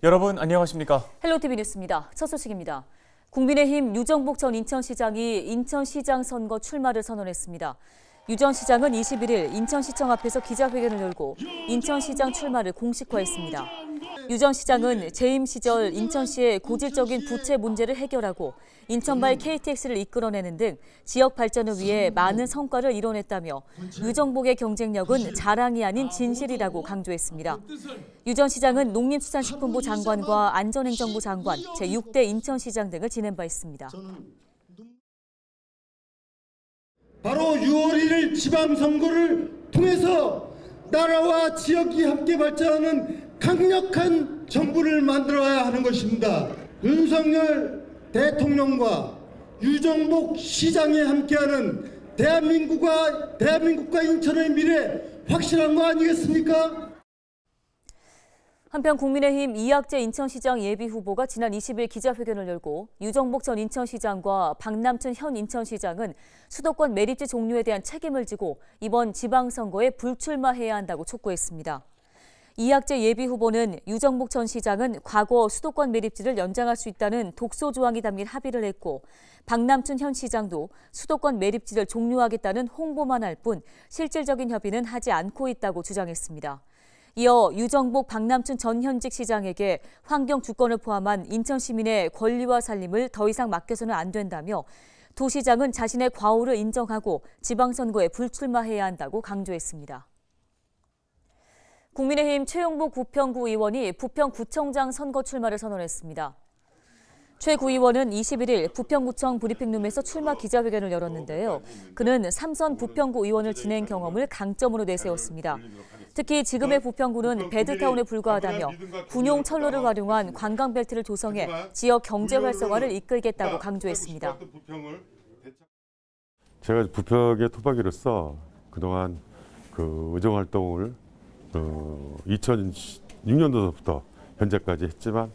여러분 안녕하십니까? 헬로티비 뉴스입니다. 첫 소식입니다. 국민의힘 유정복 전 인천시장이 인천시장 선거 출마를 선언했습니다. 유 전 시장은 21일 인천시청 앞에서 기자회견을 열고 인천시장 출마를 공식화했습니다. 유 전 시장은 재임 시절 인천시의 고질적인 부채 문제를 해결하고 인천발 KTX를 이끌어내는 등 지역 발전을 위해 많은 성과를 이뤄냈다며 유정복의 경쟁력은 자랑이 아닌 진실이라고 강조했습니다. 유 전 시장은 농림수산식품부 장관과 안전행정부 장관, 제6대 인천시장 등을 지낸 바 있습니다. 바로 6월 1일 지방선거를 통해서 나라와 지역이 함께 발전하는 강력한 정부를 만들어야 하는 것입니다. 윤석열 대통령과 유정복 시장이 함께하는 대한민국과 인천의 미래 확실한 거 아니겠습니까? 한편 국민의힘 이학재 인천시장 예비후보가 지난 20일 기자회견을 열고 유정복 전 인천시장과 박남춘 현 인천시장은 수도권 매립지 종료에 대한 책임을 지고 이번 지방선거에 불출마해야 한다고 촉구했습니다. 이학재 예비후보는 유정복 전 시장은 과거 수도권 매립지를 연장할 수 있다는 독소 조항이 담긴 합의를 했고 박남춘 현 시장도 수도권 매립지를 종료하겠다는 홍보만 할 뿐 실질적인 협의는 하지 않고 있다고 주장했습니다. 이어 유정복 박남춘 전 현직 시장에게 환경 주권을 포함한 인천 시민의 권리와 살림을 더 이상 맡겨서는 안 된다며 도 시장은 자신의 과오를 인정하고 지방선거에 불출마해야 한다고 강조했습니다. 국민의힘 최용복 부평구 의원이 부평구청장 선거 출마를 선언했습니다. 최 구의원은 21일 부평구청 브리핑룸에서 출마 기자회견을 열었는데요. 그는 3선 부평구 의원을 지낸 경험을 강점으로 내세웠습니다. 특히 지금의 부평구는 배드타운에 불과하다며 군용 철로를 활용한 관광벨트를 조성해 지역 경제 활성화를 이끌겠다고 강조했습니다. 제가 부평의 토박이로서 그동안 의정활동을 2006년도부터 현재까지 했지만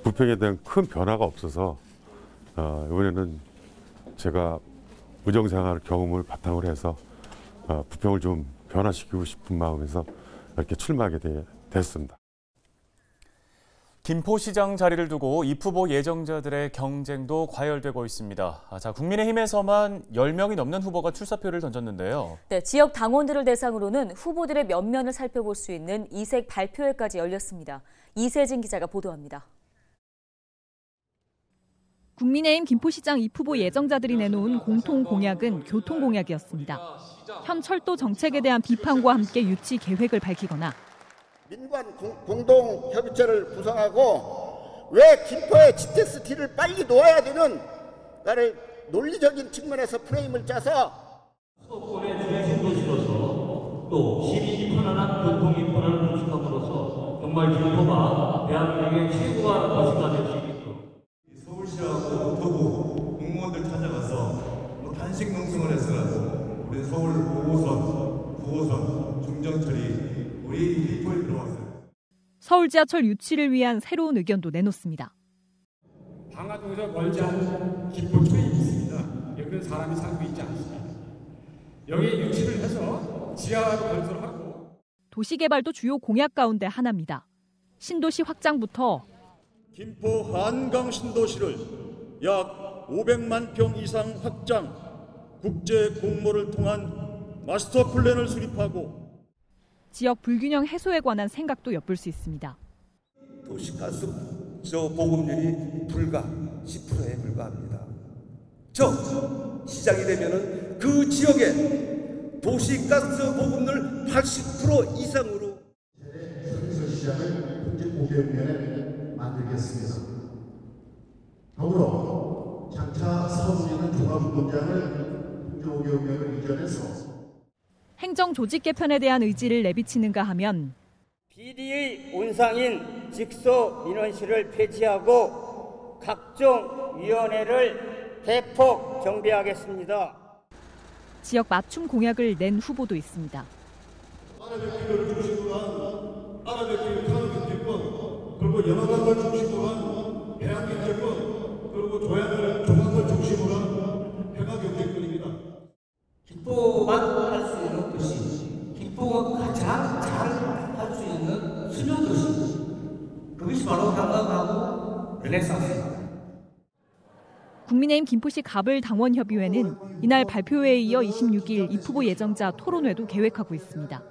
부평에 대한 큰 변화가 없어서 이번에는 제가 의정생활 경험을 바탕으로 해서 부평을 좀 변화시키고 싶은 마음에서 이렇게 출마하게 됐습니다. 김포시장 자리를 두고 이 후보 예정자들의 경쟁도 과열되고 있습니다. 자, 국민의힘에서만 10명이 넘는 후보가 출사표를 던졌는데요. 네, 지역 당원들을 대상으로는 후보들의 면면을 살펴볼 수 있는 이색 발표회까지 열렸습니다. 이세진 기자가 보도합니다. 국민의힘 김포시장 이 후보 예정자들이 내놓은 공통 공약은 교통 공약이었습니다. 현 철도 정책에 대한 비판과 함께 유치 계획을 밝히거나 민관 공동협의체를 구성하고 왜 김포의 GTX-T를 빨리 놓아야 되는 나를 논리적인 측면에서 프레임을 짜서 수도권의 중심도시로서 또 시민이 편안한 교통이 편안한 도시감으로서 정말 김포가 대한민국의 최고가 도시가 될 수 있도록 서울시하고 국토부 공무원들 찾아가서 단식 농성을 해서라도 우리 서울 5호선, 9호선, 중정철이 우리 김포에 들어왔어요. 서울 지하철 유치를 위한 새로운 의견도 내놓습니다. 방화동에서 멀지 않은 김포초에 있습니다. 여기는 사람이 살고 있지 않습니다. 여기 유치를 해서 지하로 건설하고 도시개발도 주요 공약 가운데 하나입니다. 신도시 확장부터 김포 한강 신도시를 약 500만 평 이상 확장, 국제 공모를 통한 마스터 플랜을 수립하고 지역 불균형 해소에 관한 생각도 엿볼 수 있습니다. 도시가스 보급률이 불과 10%에 불과합니다. 시장이 되면은 그 지역에 도시가스 보급률 80% 이상으로 시장을 국제 500년에 만들겠습니다. 더불어 장차 서울에는 종합운동장을 국제 500년을 이전해서 행정 조직 개편에 대한 의지를 내비치는가 하면 비리의 온상인 직소 민원실을 폐지하고 각종 위원회를 대폭 정비하겠습니다. 지역 맞춤 공약을 낸 후보도 있습니다. 아라뱃길을 중심으로 한 아라뱃길 탄경제권, 그리고 연화강을 중심으로 한 해양경제권, 그리고 조항을 중심으로 한 평화경제권입니다. 김포만 할 수 있는 도시, 김포가 가장 잘 할 수 있는 수녀도시, 그것이 바로 한강하고 르네상스입니다. 국민의힘 김포시 갑을 당원협의회는 이날 발표회에 이어 26일 입 후보 예정자 토론회도 계획하고 있습니다.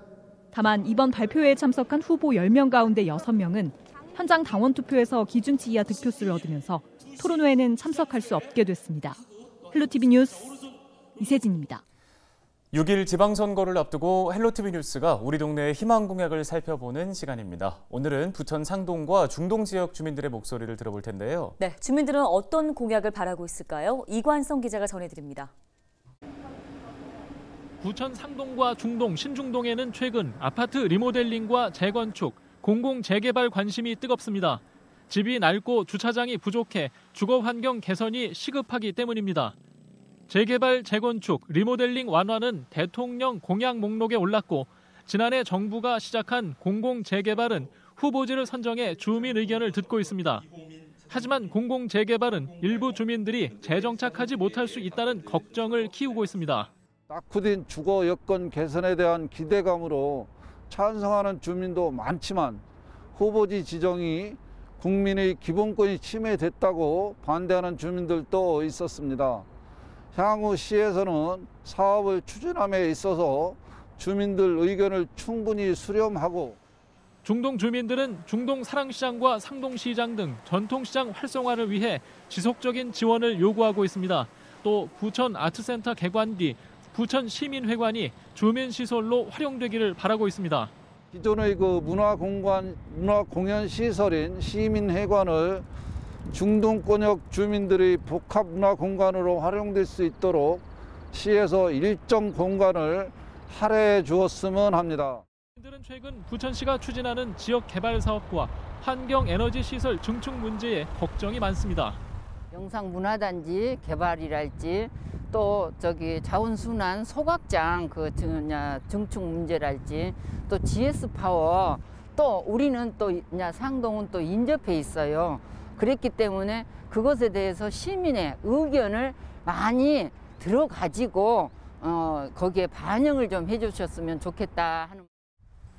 다만 이번 발표회에 참석한 후보 10명 가운데 6명은 현장 당원 투표에서 기준치 이하 득표수를 얻으면서 토론회에는 참석할 수 없게 됐습니다. 헬로티비 뉴스 이세진입니다. 6일 지방선거를 앞두고 헬로티비 뉴스가 우리 동네의 희망 공약을 살펴보는 시간입니다. 오늘은 부천 상동과 중동 지역 주민들의 목소리를 들어볼 텐데요. 네, 주민들은 어떤 공약을 바라고 있을까요? 이관성 기자가 전해드립니다. 부천 상동과 중동, 신중동에는 최근 아파트 리모델링과 재건축, 공공 재개발 관심이 뜨겁습니다. 집이 낡고 주차장이 부족해 주거 환경 개선이 시급하기 때문입니다. 재개발, 재건축, 리모델링 완화는 대통령 공약 목록에 올랐고 지난해 정부가 시작한 공공 재개발은 후보지를 선정해 주민 의견을 듣고 있습니다. 하지만 공공 재개발은 일부 주민들이 재정착하지 못할 수 있다는 걱정을 키우고 있습니다. 낙후된 주거 여건 개선에 대한 기대감으로 찬성하는 주민도 많지만 후보지 지정이 국민의 기본권이 침해됐다고 반대하는 주민들도 있었습니다. 향후 시에서는 사업을 추진함에 있어서 주민들 의견을 충분히 수렴하고 중동 주민들은 중동 사랑시장과 상동시장 등 전통시장 활성화를 위해 지속적인 지원을 요구하고 있습니다. 또 부천 아트센터 개관 뒤 부천 시민회관이 주민시설로 활용되기를 바라고 있습니다. 기존의 문화 공연 시설인 시민회관을 중동권역 주민들의 복합 문화 공간으로 활용될 수 있도록 시에서 일정 공간을 할애해 주었으면 합니다. 주민들은 최근 부천시가 추진하는 지역 개발 사업과 환경 에너지 시설 증축 문제에 걱정이 많습니다. 영상문화단지 개발이랄지 또 자원순환 소각장 증축 문제랄지 또 GS 파워 또 우리는 또 상동은 또 인접해 있어요. 그랬기 때문에 그것에 대해서 시민의 의견을 많이 들어가지고 거기에 반영을 좀 해주셨으면 좋겠다 하는.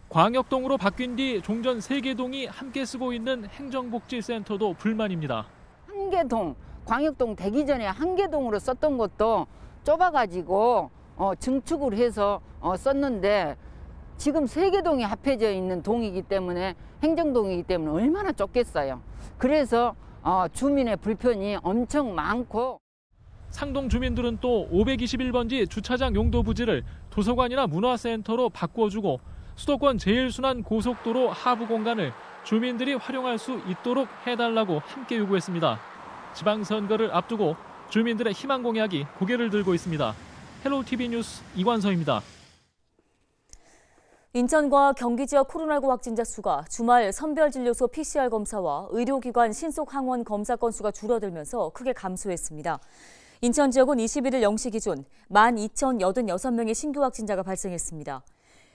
광역동으로 바뀐 뒤 종전 3개 동이 함께 쓰고 있는 행정복지센터도 불만입니다. 한계동, 광역동 되기 전에 한계동으로 썼던 것도 좁아가지고 증축을 해서 썼는데 지금 3개 동이 합해져 있는 동이기 때문에 행정동이기 때문에 얼마나 좁겠어요. 그래서 주민의 불편이 엄청 많고 상동 주민들은 또 521번지 주차장 용도 부지를 도서관이나 문화센터로 바꿔주고 수도권 제일순환 고속도로 하부 공간을 주민들이 활용할 수 있도록 해달라고 함께 요구했습니다. 지방선거를 앞두고 주민들의 희망 공약이 고개를 들고 있습니다. 헬로티비 뉴스 이관서입니다. 인천과 경기 지역 코로나19 확진자 수가 주말 선별진료소 PCR 검사와 의료기관 신속 항원 검사 건수가 줄어들면서 크게 감소했습니다. 인천 지역은 21일 0시 기준 12,086명의 신규 확진자가 발생했습니다.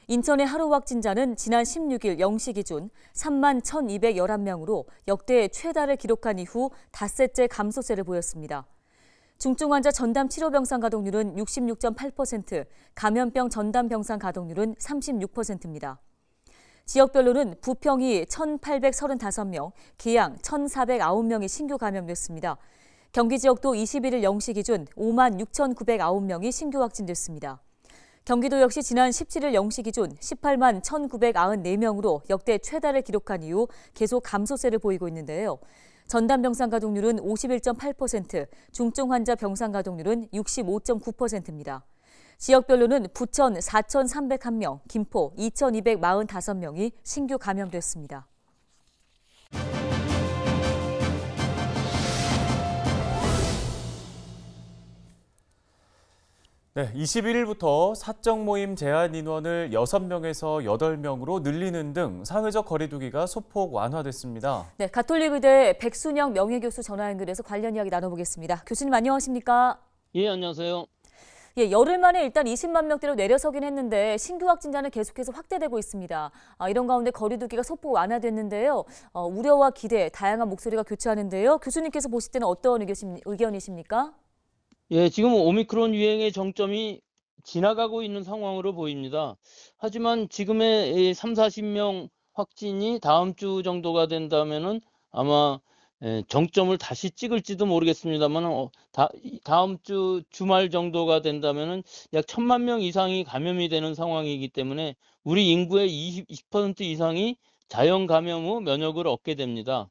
인천의 하루 확진자는 지난 16일 0시 기준 31,111명으로 역대 최다를 기록한 이후 닷새째 감소세를 보였습니다. 중증 환자 전담 치료병상 가동률은 66.8%, 감염병 전담 병상 가동률은 36%입니다. 지역별로는 부평이 1,835명, 계양 1,409명이 신규 감염됐습니다. 경기 지역도 21일 0시 기준 56,909명이 신규 확진됐습니다. 경기도 역시 지난 17일 0시 기준 18만 1,994명으로 역대 최다를 기록한 이후 계속 감소세를 보이고 있는데요. 전담 병상 가동률은 51.8%, 중증 환자 병상 가동률은 65.9%입니다. 지역별로는 부천 4,301명, 김포 2,245명이 신규 감염됐습니다. 네, 21일부터 사적 모임 제한 인원을 6명에서 8명으로 늘리는 등 사회적 거리 두기가 소폭 완화됐습니다. 네, 가톨릭의대 백순영 명예교수 전화 연결해서 관련 이야기 나눠보겠습니다. 교수님 안녕하십니까? 예, 안녕하세요. 예, 열흘 만에 일단 20만 명대로 내려서긴 했는데 신규 확진자는 계속해서 확대되고 있습니다. 이런 가운데 거리 두기가 소폭 완화됐는데요. 우려와 기대, 다양한 목소리가 교차하는데요. 교수님께서 보실 때는 어떤 의견이십니까? 예, 지금 오미크론 유행의 정점이 지나가고 있는 상황으로 보입니다. 하지만 지금의 30, 40명 확진이 다음 주 정도가 된다면은 아마 정점을 다시 찍을지도 모르겠습니다만 다음 주 주말 정도가 된다면은 약 1,000만 명 이상이 감염이 되는 상황이기 때문에 우리 인구의 20% 이상이 자연 감염 후 면역을 얻게 됩니다.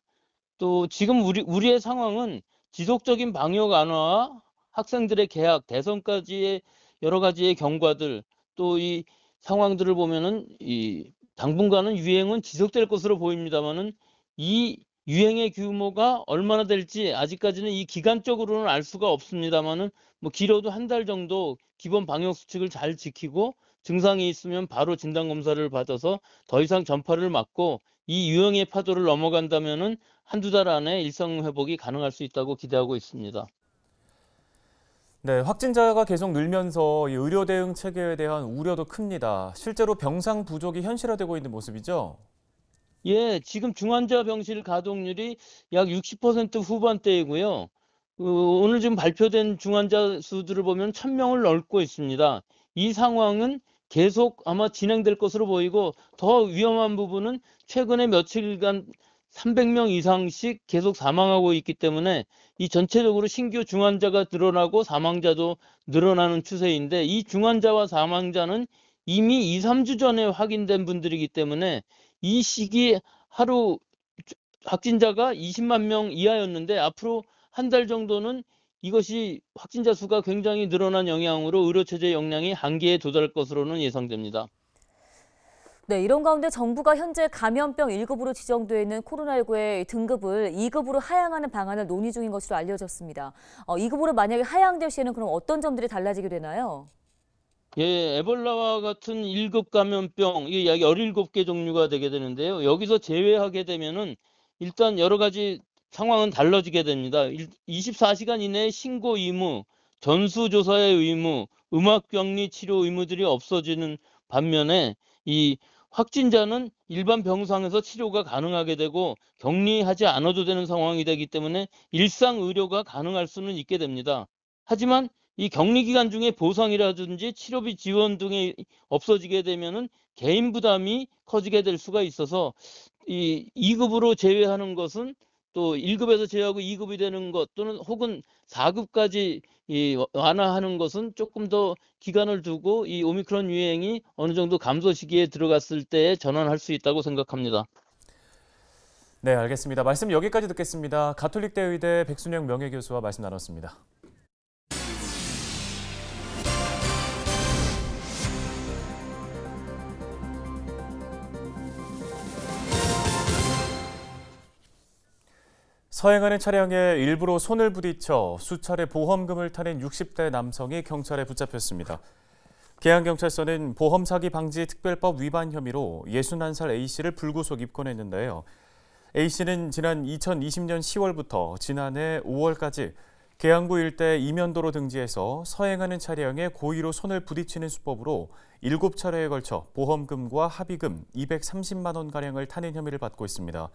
또 지금 우리의 상황은 지속적인 방역 완화와 학생들의 개학, 대선까지의 여러 가지의 경과들, 또 이 상황들을 보면은 이 당분간은 유행은 지속될 것으로 보입니다만은 이 유행의 규모가 얼마나 될지 아직까지는 이 기간적으로는 알 수가 없습니다만은 뭐 길어도 한 달 정도 기본 방역 수칙을 잘 지키고 증상이 있으면 바로 진단 검사를 받아서 더 이상 전파를 막고 이 유행의 파도를 넘어간다면은 한두 달 안에 일상 회복이 가능할 수 있다고 기대하고 있습니다. 네, 확진자가 계속 늘면서 이 의료 대응 체계에 대한 우려도 큽니다. 실제로 병상 부족이 현실화되고 있는 모습이죠? 예, 지금 중환자 병실 가동률이 약 60% 후반대이고요. 오늘 지금 발표된 중환자 수들을 보면 1,000명을 넘고 있습니다. 이 상황은 계속 아마 진행될 것으로 보이고 더 위험한 부분은 최근에 며칠간 300명 이상씩 계속 사망하고 있기 때문에 이 전체적으로 신규 중환자가 늘어나고 사망자도 늘어나는 추세인데 이 중환자와 사망자는 이미 2, 3주 전에 확인된 분들이기 때문에 이 시기 하루 확진자가 20만 명 이하였는데 앞으로 한 달 정도는 이것이 확진자 수가 굉장히 늘어난 영향으로 의료체제 역량이 한계에 도달할 것으로는 예상됩니다. 네, 이런 가운데 정부가 현재 감염병 1급으로 지정되어 있는 코로나19의 등급을 2급으로 하향하는 방안을 논의 중인 것으로 알려졌습니다. 2급으로 만약에 하향될 시에는 그럼 어떤 점들이 달라지게 되나요? 예, 에볼라와 같은 1급 감염병, 이게 약 17개 종류가 되게 되는데요. 여기서 제외하게 되면은 일단 여러 가지 상황은 달라지게 됩니다. 24시간 이내에 신고 의무, 전수조사의 의무, 음압격리 치료 의무들이 없어지는 반면에 이 확진자는 일반 병상에서 치료가 가능하게 되고 격리하지 않아도 되는 상황이 되기 때문에 일상 의료가 가능할 수는 있게 됩니다. 하지만 이 격리 기간 중에 보상이라든지 치료비 지원 등이 없어지게 되면은 개인 부담이 커지게 될 수가 있어서 이 2급으로 제외하는 것은 또 1급에서 제외하고 2급이 되는 것 또는 혹은 4급까지 완화하는 것은 조금 더 기간을 두고 이 오미크론 유행이 어느 정도 감소 시기에 들어갔을 때 전환할 수 있다고 생각합니다. 네, 알겠습니다. 말씀 여기까지 듣겠습니다. 가톨릭대 의대 백순영 명예교수와 말씀 나눴습니다. 서행하는 차량에 일부러 손을 부딪혀 수차례 보험금을 타낸 60대 남성이 경찰에 붙잡혔습니다. 계양경찰서는 보험 사기 방지 특별법 위반 혐의로 61살 A씨를 불구속 입건했는데요. A씨는 지난 2020년 10월부터 지난해 5월까지 계양구 일대 이면도로 등지에서 서행하는 차량에 고의로 손을 부딪히는 수법으로 7차례에 걸쳐 보험금과 합의금 230만 원가량을 타낸 혐의를 받고 있습니다.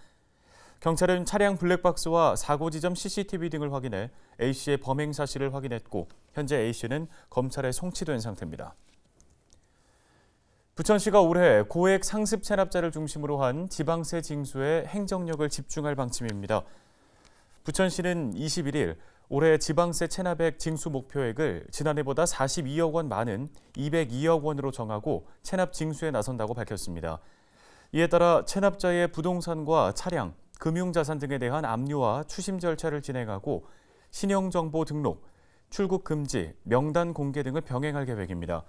경찰은 차량 블랙박스와 사고 지점 CCTV 등을 확인해 A씨의 범행 사실을 확인했고 현재 A씨는 검찰에 송치된 상태입니다. 부천시가 올해 고액 상습 체납자를 중심으로 한 지방세 징수에 행정력을 집중할 방침입니다. 부천시는 21일 올해 지방세 체납액 징수 목표액을 지난해보다 42억 원 많은 202억 원으로 정하고 체납 징수에 나선다고 밝혔습니다. 이에 따라 체납자의 부동산과 차량, 금융자산 등에 대한 압류와 추심 절차를 진행하고 신용정보 등록, 출국 금지, 명단 공개 등을 병행할 계획입니다.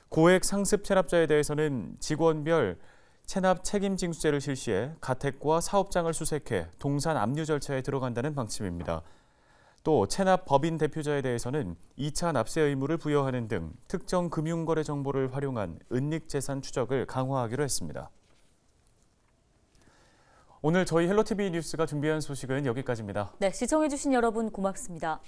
고액 상습 체납자에 대해서는 직원별 체납 책임 징수제를 실시해 가택과 사업장을 수색해 동산 압류 절차에 들어간다는 방침입니다. 또 체납 법인 대표자에 대해서는 2차 납세 의무를 부여하는 등 특정 금융거래 정보를 활용한 은닉재산 추적을 강화하기로 했습니다. 오늘 저희 헬로티비 뉴스가 준비한 소식은 여기까지입니다. 네, 시청해주신 여러분 고맙습니다.